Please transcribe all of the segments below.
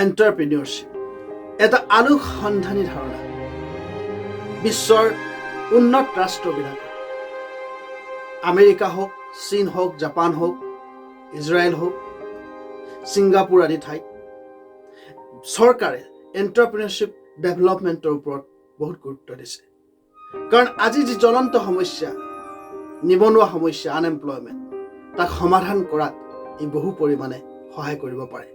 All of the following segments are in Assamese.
এণ্টাৰপ্ৰিনিয়ৰশ্বিপ এটা আলোকসন্ধানী ধাৰণা বিশ্বৰ উন্নত ৰাষ্ট্ৰবিলাকত আমেৰিকা হওক, চীন হওক, জাপান হওক, ইজৰাইল হওক, ছিংগাপুৰ আদি ঠাইত চৰকাৰে এণ্টাৰপ্ৰিনিয়ৰশ্বিপ ডেভেলপমেণ্টৰ ওপৰত বহুত গুৰুত্ব দিছে। কাৰণ আজি যি জ্বলন্ত সমস্যা, নিবনুৱা সমস্যা, আনএমপ্লয়মেণ্ট, তাক সমাধান কৰাত ই বহু পৰিমাণে সহায় কৰিব পাৰে।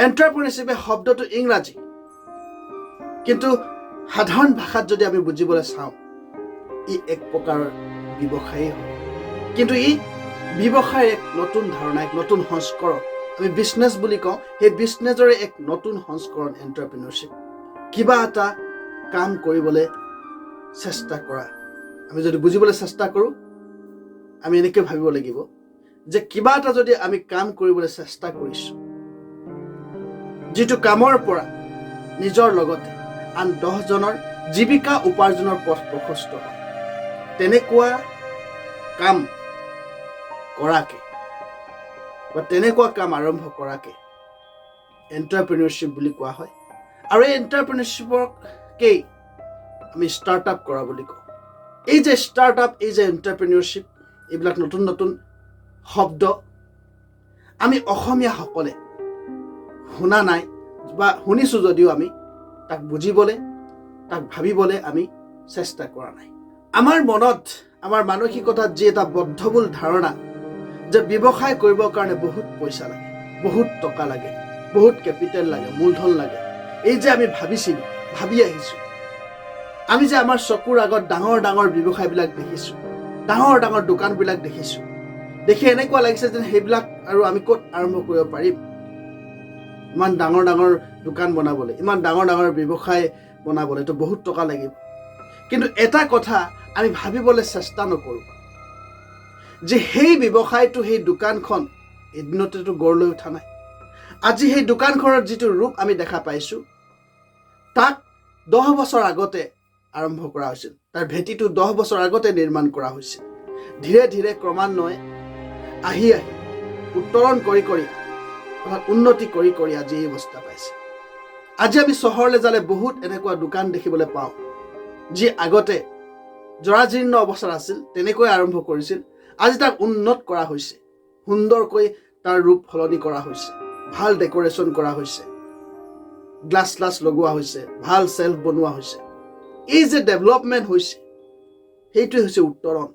এণ্টাৰপ্ৰিনিয়ৰশ্বিপে শব্দটো ইংৰাজী, কিন্তু সাধাৰণ ভাষাত যদি আমি বুজিবলৈ চাওঁ, ই এক প্ৰকাৰৰ ব্যৱসায়ী হয়। কিন্তু ই ব্যৱসায়ৰ এক নতুন ধাৰণা, এক নতুন সংস্কৰণ। আমি বিজনেছ বুলি কওঁ, সেই বিজনেছৰে এক নতুন সংস্কৰণ এণ্টাৰপ্ৰিনিয়ৰশ্বিপ। কিবা এটা কাম কৰিবলৈ চেষ্টা কৰা। আমি যদি বুজিবলৈ চেষ্টা কৰোঁ, আমি এনেকৈ ভাবিব লাগিব যে কিবা এটা যদি আমি কাম কৰিবলৈ চেষ্টা কৰিছোঁ, যিটো কামৰ পৰা নিজৰ লগতে আন 10 জনৰ জীৱিকা উপাৰ্জনৰ পথ প্ৰশস্ত হয়, তেনেকুৱা কাম কৰাকে বা তেনেকুৱা কাম আৰম্ভ কৰাকে এণ্টাৰপ্ৰিনিয়ৰশ্বিপ বুলি কোৱা হয়। আৰু এই এণ্টাৰপ্ৰিনিয়ৰশ্বিপকেই আমি ষ্টাৰ্টআপ কৰা বুলি কওঁ। এই যে ষ্টাৰ্টআপ, এই যে এণ্টাৰপ্ৰিনিয়ৰশ্বিপ, এইবিলাক নতুন নতুন শব্দ আমি অসমীয়াসকলে শুনা নাই বা শুনিছোঁ যদিও আমি তাক বুজিবলৈ, তাক ভাবিবলৈ আমি চেষ্টা কৰা নাই। আমাৰ মনত, আমাৰ মানসিকতাত যি এটা বদ্ধমূল ধাৰণা যে ব্যৱসায় কৰিবৰ কাৰণে বহুত পইচা লাগে, বহুত টকা লাগে, বহুত কেপিটেল লাগে, মূলধন লাগে, এই যে আমি ভাবি আহিছোঁ, আমি যে আমাৰ চকুৰ আগত ডাঙৰ ডাঙৰ ব্যৱসায়বিলাক দেখিছোঁ, ডাঙৰ ডাঙৰ দোকানবিলাক দেখিছোঁ, দেখি এনেকুৱা লাগিছে যেন সেইবিলাক আৰু আমি ক'ত আৰম্ভ কৰিব পাৰিম। ইমান ডাঙৰ ডাঙৰ দোকান বনাবলৈ, ইমান ডাঙৰ ডাঙৰ ব্যৱসায় বনাবলৈতো বহুত টকা লাগিব। কিন্তু এটা কথা আমি ভাবিবলৈ চেষ্টা নকৰোঁ যে সেই ব্যৱসায়টো, সেই দোকানখন এদিনতেতো গঢ় লৈ উঠা নাই। আজি সেই দোকানখনৰ যিটো ৰূপ আমি দেখা পাইছোঁ, তাক 10 বছৰ আগতে আৰম্ভ কৰা হৈছিল। তাৰ ভেটিটো 10 বছৰ আগতে নিৰ্মাণ কৰা হৈছিল। ধীৰে ধীৰে ক্ৰমান্বয়ে আহি উত্তৰণ কৰি অৰ্থাৎ উন্নতি কৰি আজি এই অৱস্থা পাইছে। আজি আমি চহৰলৈ যালে বহুত এনেকুৱা দোকান দেখিবলৈ পাওঁ, যি আগতে জৰাজীৰ্ণ অৱস্থাত আছিল, তেনেকৈ আৰম্ভ কৰিছিল। আজি তাক উন্নত কৰা হৈছে, সুন্দৰকৈ তাৰ ৰূপ সলনি কৰা হৈছে, ভাল ডেকৰেশ্যন কৰা হৈছে, গ্লাছ লগোৱা হৈছে, ভাল চেল্ফ বনোৱা হৈছে। এই যে ডেভেলপমেণ্ট হৈছে, সেইটোৱে হৈছে উত্তৰণ।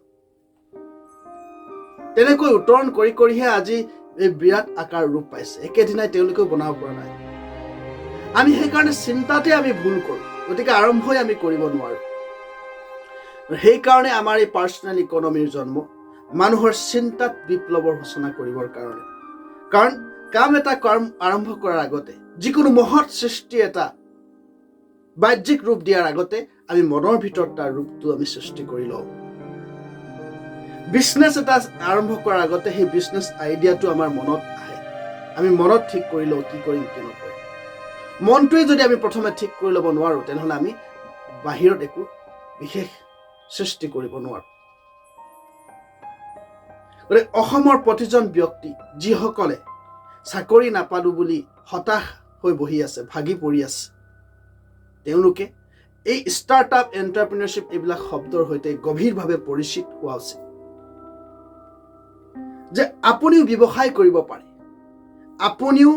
তেনেকৈ উত্তৰণ কৰিহে আজি এই বিৰাট আকাৰ ৰূপ পাইছে। একেদিনাই তেওঁলোকেও বনাব পৰা নাই। আমি সেইকাৰণে চিন্তাতে আমি ভুল কৰোঁ, গতিকে আৰম্ভই আমি কৰিব নোৱাৰোঁ। সেইকাৰণে আমাৰ এই পাৰ্চনেল ইকনমিৰ জন্ম, মানুহৰ চিন্তাত বিপ্লৱৰ সূচনা কৰিবৰ কাৰণে। কাৰণ কাম এটা আৰম্ভ কৰাৰ আগতে, যিকোনো মহৎ সৃষ্টি এটা বাহ্যিক ৰূপ দিয়াৰ আগতে আমি মনৰ ভিতৰত তাৰ ৰূপটো আমি সৃষ্টি কৰি লওঁ। বিজনেছ এটা আৰম্ভ কৰাৰ আগতে সেই বিজনেছ আইডিয়াটো আমাৰ মনত আহে। আমি মনত ঠিক কৰি লওঁ কি কৰিম, কি নকৰিম। মনটোৱে যদি আমি প্ৰথমে ঠিক কৰি ল'ব নোৱাৰোঁ, তেনেহ'লে আমি বাহিৰত একো বিশেষ সৃষ্টি কৰিব নোৱাৰোঁ। গতিকে অসমৰ প্ৰতিজন ব্যক্তি যিসকলে চাকৰি নাপালোঁ বুলি হতাশ হৈ বহি আছে, ভাগি পৰি আছে, তেওঁলোকে এই ষ্টাৰ্টআপ, এণ্টাৰপ্ৰিনিয়ৰশ্বিপ এইবিলাক শব্দৰ সৈতে গভীৰভাৱে পৰিচিত হোৱা উচিত। যে আপুনিও ব্যৱসায় কৰিব পাৰে, আপুনিও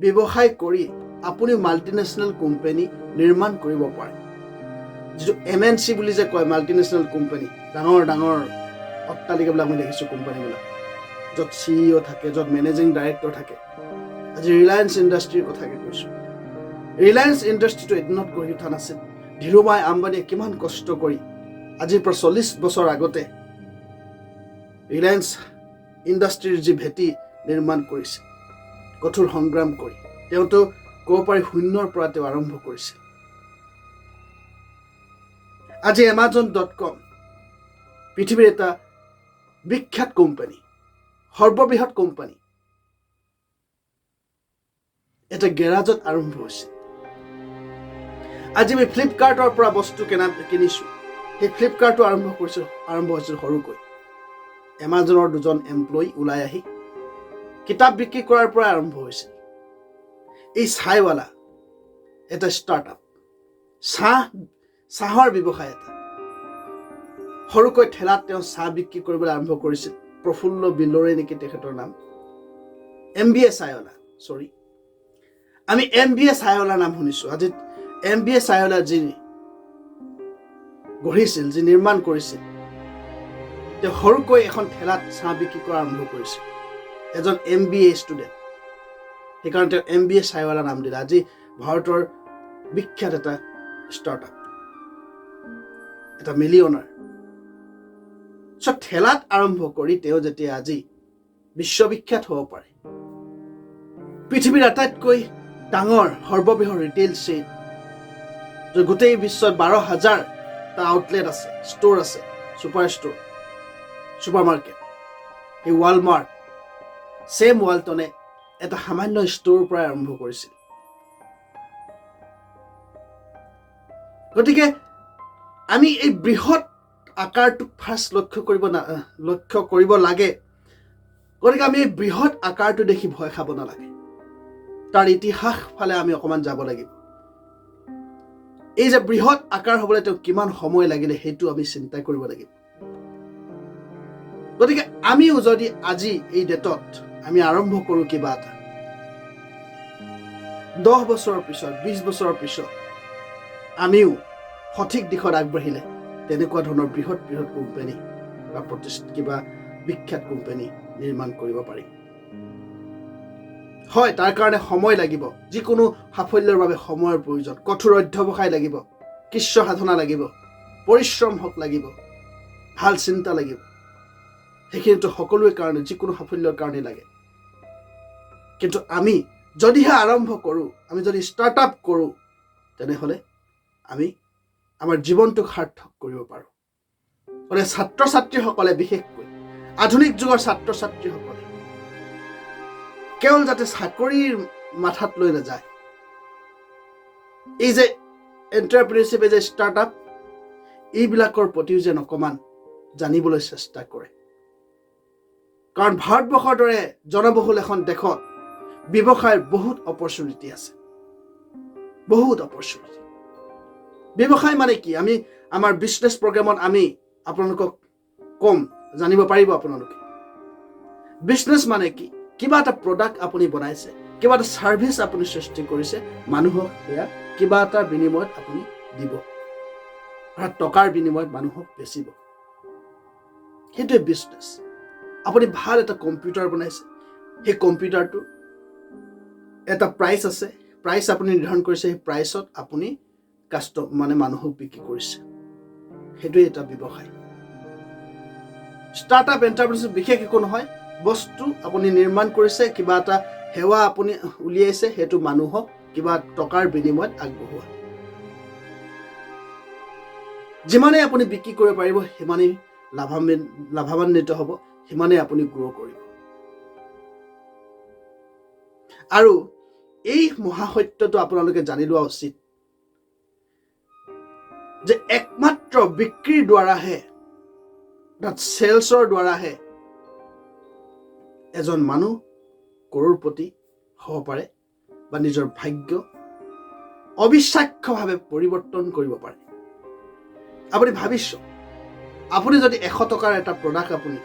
ব্যৱসায় কৰি আপুনিও মাল্টিনেশ্যনেল কোম্পানী নিৰ্মাণ কৰিব পাৰে। যিটো MNC বুলি যে কয়, মাল্টিনেশ্যনেল কোম্পানী, ডাঙৰ ডাঙৰ অট্টালিকাবিলাক আমি দেখিছোঁ, কোম্পানীবিলাক য'ত CEO থাকে, য'ত মেনেজিং ডাইৰেক্টৰ থাকে। আজি ৰিলায়েন্স ইণ্ডাষ্ট্ৰীৰ কথাকে কৈছোঁ। ৰিলায়েন্স ইণ্ডাষ্ট্ৰীটো এদিনত গঢ়ি উঠা নাছিল। ধীৰুভাই আম্বানীয়ে কিমান কষ্ট কৰি আজিৰ পৰা 40 বছৰ আগতে ৰিলায়েন্স ইণ্ডাষ্ট্ৰীৰ যি ভেটি নিৰ্মাণ কৰিছে, কঠোৰ সংগ্ৰাম কৰি, তেওঁতো ক'ব পাৰি শূন্যৰ পৰা তেওঁ আৰম্ভ কৰিছিল। আজি Amazon.com পৃথিৱীৰ এটা বিখ্যাত কোম্পানী, সৰ্ববৃহৎ কোম্পানী, এটা গেৰাজত আৰম্ভ হৈছে। আজি আমি ফ্লিপকাৰ্টৰ পৰা বস্তু কিনিছোঁ। সেই ফ্লিপকাৰ্টটো আৰম্ভ হৈছিল সৰুকৈ। এমাজনৰ 2জন এমপ্লয়ী ওলাই আহি কিতাপ বিক্ৰী কৰাৰ পৰা আৰম্ভ হৈছিল। এই চাহৱালা এটা ষ্টাৰ্টআপ, চাহৰ ব্যৱসায় এটা। সৰুকৈ ঠেলাত তেওঁ চাহ বিক্ৰী কৰিবলৈ আৰম্ভ কৰিছিল। প্ৰফুল্ল বিলৰে নেকি তেখেতৰ নাম। MBA চাহৱালা, আমি MBA চাহৱালাৰ নাম শুনিছোঁ। আজি MBA চাহৱালা যি গঢ়িছিল, যি নিৰ্মাণ কৰিছিল, তেওঁ সৰুকৈ এখন ঠেলাত চাহ বিক্ৰী কৰা আৰম্ভ কৰিছিল। এজন MBA ষ্টুডেণ্ট, সেইকাৰণে তেওঁ MBA চাহৱালা নাম দিলে। আজি ভাৰতৰ বিখ্যাত এটা ষ্টাৰ্টআপ, এটা মিলিয়নাৰ। ঠেলাত আৰম্ভ কৰি তেওঁ যেতিয়া আজি বিশ্ববিখ্যাত হ'ব পাৰে, পৃথিৱীৰ আটাইতকৈ ডাঙৰ সৰ্ববৃহৎ ৰিটেইল চেইন, গোটেই বিশ্বত 12,000টা আউটলেট আছে, ষ্ট'ৰ আছে, ছুপাৰ মাৰ্কেট, এই ৱালমাৰ্ট, ছেম ৱালটনে এটা সামান্য ষ্ট'ৰৰ পৰাই আৰম্ভ কৰিছিল। গতিকে আমি এই বৃহৎ আকাৰটোক ফাৰ্ষ্ট লক্ষ্য কৰিব লাগে। গতিকে আমি এই বৃহৎ আকাৰটো দেখি ভয় খাব নালাগে। তাৰ ইতিহাস ফালে আমি অকণমান যাব লাগিব। এই যে বৃহৎ আকাৰ হ'বলৈ তেওঁ কিমান সময় লাগিলে সেইটো আমি চিন্তা কৰিব লাগিব। গতিকে আমিও যদি আজি এই ডেটত আমি আৰম্ভ কৰোঁ কিবা এটা, 10 বছৰৰ পিছত, 20 বছৰৰ পিছত আমিও সঠিক দিশত আগবাঢ়িলে তেনেকুৱা ধৰণৰ বৃহৎ কোম্পানী বা কিবা বিখ্যাত কোম্পানী নিৰ্মাণ কৰিব পাৰিম। হয়, তাৰ কাৰণে সময় লাগিব। যিকোনো সাফল্যৰ বাবে সময়ৰ প্ৰয়োজন, কঠোৰ অধ্যৱসায় লাগিব, কৃচ্ছ সাধনা লাগিব, পৰিশ্ৰম লাগিব, ভাল চিন্তা লাগিব। সেইখিনিতো সকলোৰে কাৰণে, যিকোনো সাফল্যৰ কাৰণে লাগে। কিন্তু আমি যদিহে আৰম্ভ কৰোঁ, আমি যদি ষ্টাৰ্টআপ কৰোঁ, তেনেহ'লে আমি আমাৰ জীৱনটোক সাৰ্থক কৰিব পাৰোঁ। গতিকে ছাত্ৰ ছাত্ৰীসকলে, বিশেষকৈ আধুনিক যুগৰ ছাত্ৰ ছাত্ৰীসকলে কেৱল যাতে চাকৰিৰ মাথাত লৈ নাযায়, এই যে এণ্টাৰপ্ৰিনাৰশ্বিপ, এই যে ষ্টাৰ্টআপ, এইবিলাকৰ প্ৰতিও যেন অকণমান জানিবলৈ চেষ্টা কৰে। কাৰণ ভাৰতবৰ্ষৰ দৰে জনবহুল এখন দেশত ব্যৱসায়ৰ বহুত অপৰচুনিটি আছে, বহুত অপৰচুনিটি। ব্যৱসায় মানে কি, আমি আমাৰ বিজনেছ প্ৰগ্ৰামত আমি আপোনালোকক কম, জানিব পাৰিব আপোনালোকে। বিজনেছ মানে কি, কিবা এটা প্ৰডাক্ট আপুনি বনাইছে, কিবা এটা ছাৰ্ভিচ আপুনি সৃষ্টি কৰিছে, মানুহক সেয়া কিবা এটা বিনিময়ত আপুনি দিব, অৰ্থাৎ টকাৰ বিনিময়ত মানুহক বেচিব। সেইটোৱে বিজনেছ। আপুনি ভাল এটা কম্পিউটাৰ বনাইছে, সেই কম্পিউটাৰটো এটা প্ৰাইচ আছে, প্ৰাইচ আপুনি নিৰ্ধাৰণ কৰিছে, সেই প্ৰাইচত আপুনি মানুহক বিক্ৰী কৰিছে। সেইটোৱে এটা ব্যৱসায়। ষ্টাৰ্টআপ এণ্টাৰপ্ৰিনাৰশ্বিপ বিশেষ একো নহয়, বস্তু আপুনি নিৰ্মাণ কৰিছে, কিবা এটা সেৱা আপুনি উলিয়াইছে, সেইটো মানুহক কিবা টকাৰ বিনিময়ত আগবঢ়োৱা। যিমানেই আপুনি বিক্ৰী কৰিব পাৰিব, সিমানেই লাভান্বিত হ'ব, সিমানেই আপুনি গ্ৰ' কৰিব। আৰু এই মহাসত্যটো আপোনালোকে জানি লোৱা উচিত যে একমাত্ৰ বিক্ৰীৰ দ্বাৰাহে, চেলছৰ দ্বাৰাহে এজন মানুহ কৰোড়পতি হ'ব পাৰে বা নিজৰ ভাগ্য অবিশ্বাস্যভাৱে পৰিৱৰ্তন কৰিব পাৰে। আপুনি ভাবিছোঁ, আপুনি যদি 100 টকাৰ এটা প্ৰডাক্ট আপুনি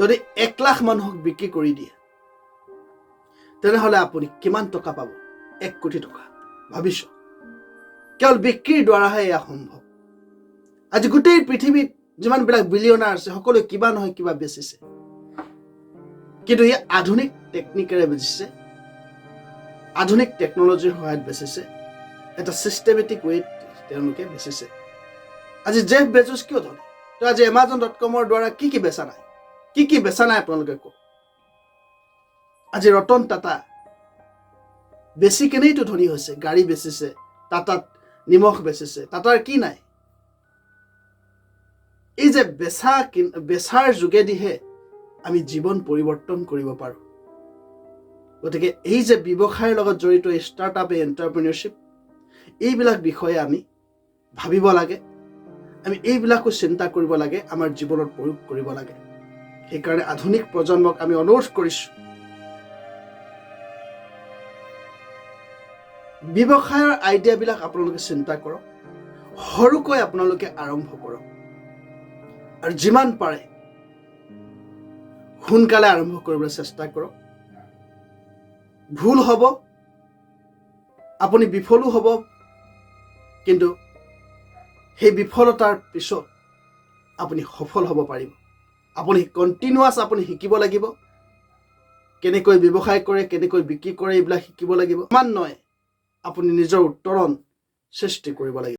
যদি 1 লাখ মানুহক বিক্ৰী কৰি দিয়ে, তেনেহ'লে আপুনি কিমান টকা পাব? 1 কোটি টকা। ভাবিছোঁ, কেৱল বিক্ৰীৰ দ্বাৰাহে এয়া সম্ভৱ। আজি গোটেই পৃথিৱীত যিমানবিলাক বিলিয়নাৰ আছে, সকলোৱে কিবা নহয় কিবা বেচিছে, কিন্তু ই আধুনিক টেকনিকেৰে বেচিছে, আধুনিক টেকনলজিৰ সহায়ত বেচিছে, এটা চিষ্টেমেটিক ৱেত তেওঁলোকে বেচিছে। আজি জেফ বেজোছ কিয় ধনী? তো আজি Amazon.com-ৰ দ্বাৰা কি বেচা নাই, কি বেচা নাই আপোনালোকে কওক। আজি ৰতন টাটা বেছি কেনেইতো ধনী হৈছে, গাড়ী বেচিছে, টাটাত নিমখ বেচিছে, টাটাৰ কি নাই? এই যে বেচাৰ যোগেদিহে আমি জীৱন পৰিৱৰ্তন কৰিব পাৰোঁ। গতিকে এই যে ব্যৱসায়ৰ লগত জড়িত এই ষ্টাৰ্টআপ, এণ্টাৰপ্ৰিনাৰশ্বিপ, এইবিলাক বিষয়ে আমি ভাবিব লাগে, আমি এইবিলাকো চিন্তা কৰিব লাগে, আমাৰ জীৱনত প্ৰয়োগ কৰিব লাগে। সেইকাৰণে আধুনিক প্ৰজন্মক আমি অনুৰোধ কৰিছোঁ ব্যৱসায়ৰ আইডিয়াবিলাক আপোনালোকে চিন্তা কৰক, সৰুকৈ আপোনালোকে আৰম্ভ কৰক, আৰু যিমান পাৰে সোনকালে আৰম্ভ কৰিবলৈ চেষ্টা কৰক। ভুল হ'ব, আপুনি বিফলো হ'ব, কিন্তু সেই বিফলতাৰ পিছত আপুনি সফল হ'ব পাৰিব। আপুনি কণ্টিনিউৱাছ আপুনি শিকিব লাগিব, কেনেকৈ ব্যৱসায় কৰে, কেনেকৈ বিক্ৰী কৰে, এইবিলাক শিকিব লাগিব। ক্ৰমান্বয়ে আপুনি নিজৰ উত্তৰণ সৃষ্টি কৰিব লাগিব।